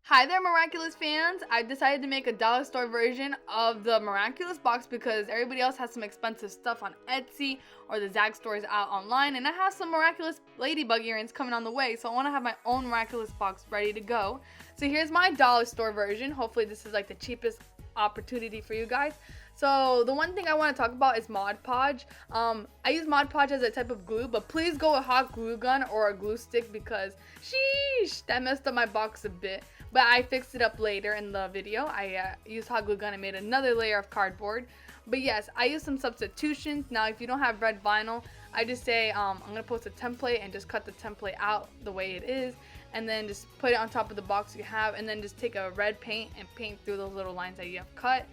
Hi there, Miraculous fans! I've decided to make a dollar store version of the Miraculous box because everybody else has some expensive stuff on Etsy or the Zag stores out online, and I have some Miraculous ladybug earrings coming on the way, so I want to have my own Miraculous box ready to go. So here's my dollar store version. Hopefully this is like the cheapest opportunity for you guys. So the one thing I want to talk about is Mod Podge. I use Mod Podge as a type of glue, but please go with hot glue gun or a glue stick because sheesh, that messed up my box a bit. But I fixed it up later in the video. I used hot glue gun and made another layer of cardboard. But yes, I use some substitutions. Now if you don't have red vinyl, I just say I'm going to post a template and just cut the template out the way it is. And then just put it on top of the box you have. And then just take a red paint and paint through those little lines that you have cut.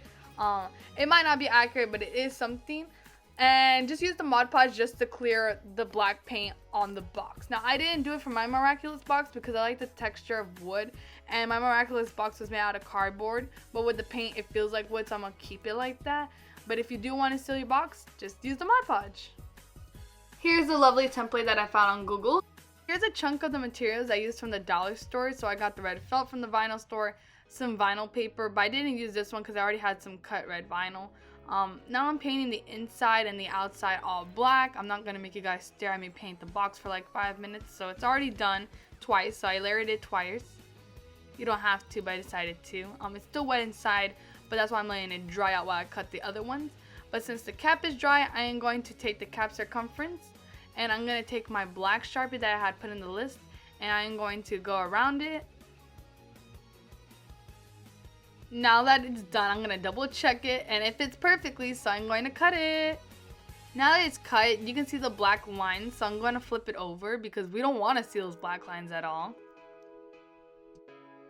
It might not be accurate, but it is something. And just use the Mod Podge just to clear the black paint on the box. Now I didn't do it for my Miraculous box because I like the texture of wood, and my Miraculous box was made out of cardboard, but with the paint it feels like wood, so I'm gonna keep it like that. But if you do want to steal your box, just use the Mod Podge. Here's a lovely template that I found on Google. Here's a chunk of the materials I used from the dollar store. So I got the red felt from the vinyl store, some vinyl paper, but I didn't use this one because I already had some cut red vinyl. Now I'm painting the inside and the outside all black. I'm not going to make you guys stare at me paint the box for like 5 minutes. So it's already done twice. So I layered it twice. You don't have to, but I decided to. It's still wet inside, but that's why I'm letting it dry out while I cut the other ones. But since the cap is dry, I am going to take the cap circumference, and I'm going to take my black Sharpie that I had put in the list, and I'm going to go around it. Now that it's done, I'm going to double check it, and it fits perfectly, so I'm going to cut it. Now that it's cut, you can see the black lines, so I'm going to flip it over because we don't want to see those black lines at all.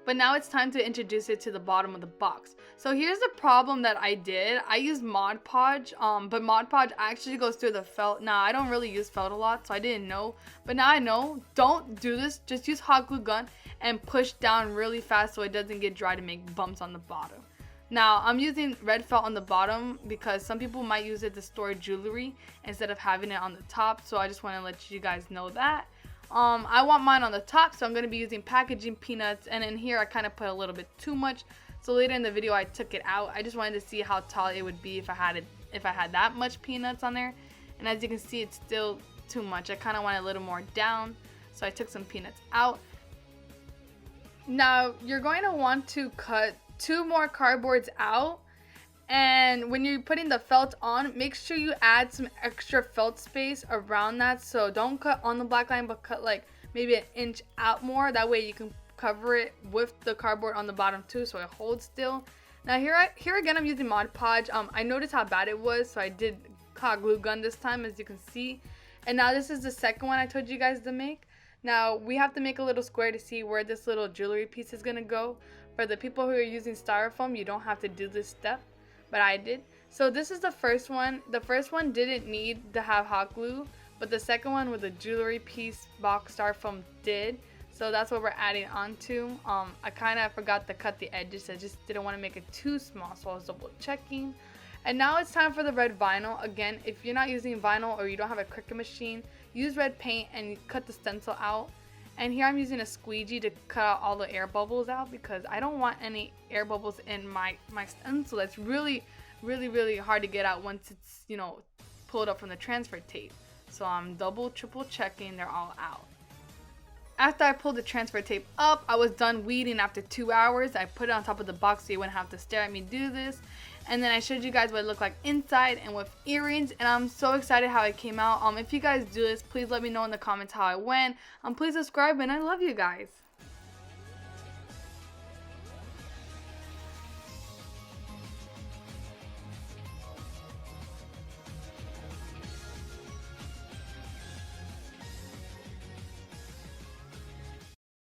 But now it's time to introduce it to the bottom of the box. So here's the problem that I did. I used Mod Podge, but Mod Podge actually goes through the felt. Now, I don't really use felt a lot, so I didn't know. But now I know. Don't do this. Just use hot glue gun and push down really fast so it doesn't get dry to make bumps on the bottom. Now, I'm using red felt on the bottom because some people might use it to store jewelry instead of having it on the top. So I just want to let you guys know that. I want mine on the top, so I'm going to be using packaging peanuts, and in here I kind of put a little bit too much, so later in the video I took it out. I just wanted to see how tall it would be if I had that much peanuts on there, and as you can see it's still too much. I kind of want it a little more down, so I took some peanuts out. Now you're going to want to cut 2 more cardboards out. And when you're putting the felt on, make sure you add some extra felt space around that. So don't cut on the black line, but cut like maybe 1 inch out more. That way you can cover it with the cardboard on the bottom too, so it holds still. Now here again I'm using Mod Podge. I noticed how bad it was, so I did hot glue gun this time, as you can see. And now this is the second one I told you guys to make. Now we have to make a little square to see where this little jewelry piece is gonna go. For the people who are using styrofoam, you don't have to do this step, but I did. So this is the first one. The first one didn't need to have hot glue, but the second one with the jewelry piece box styrofoam did. So that's what we're adding onto. I kind of forgot to cut the edges. I just didn't want to make it too small, so I was double checking. And now it's time for the red vinyl. Again, if you're not using vinyl or you don't have a Cricut machine, use red paint and cut the stencil out. And here I'm using a squeegee to cut out all the air bubbles out because I don't want any air bubbles in my stencil. That's really hard to get out once it's, pulled up from the transfer tape. So I'm triple checking they're all out. After I pulled the transfer tape up, I was done weeding after 2 hours. I put it on top of the box so you wouldn't have to stare at me do this. And then I showed you guys what it looked like inside and with earrings, and I'm so excited how it came out. If you guys do this, please let me know in the comments how it went. Please subscribe, and I love you guys.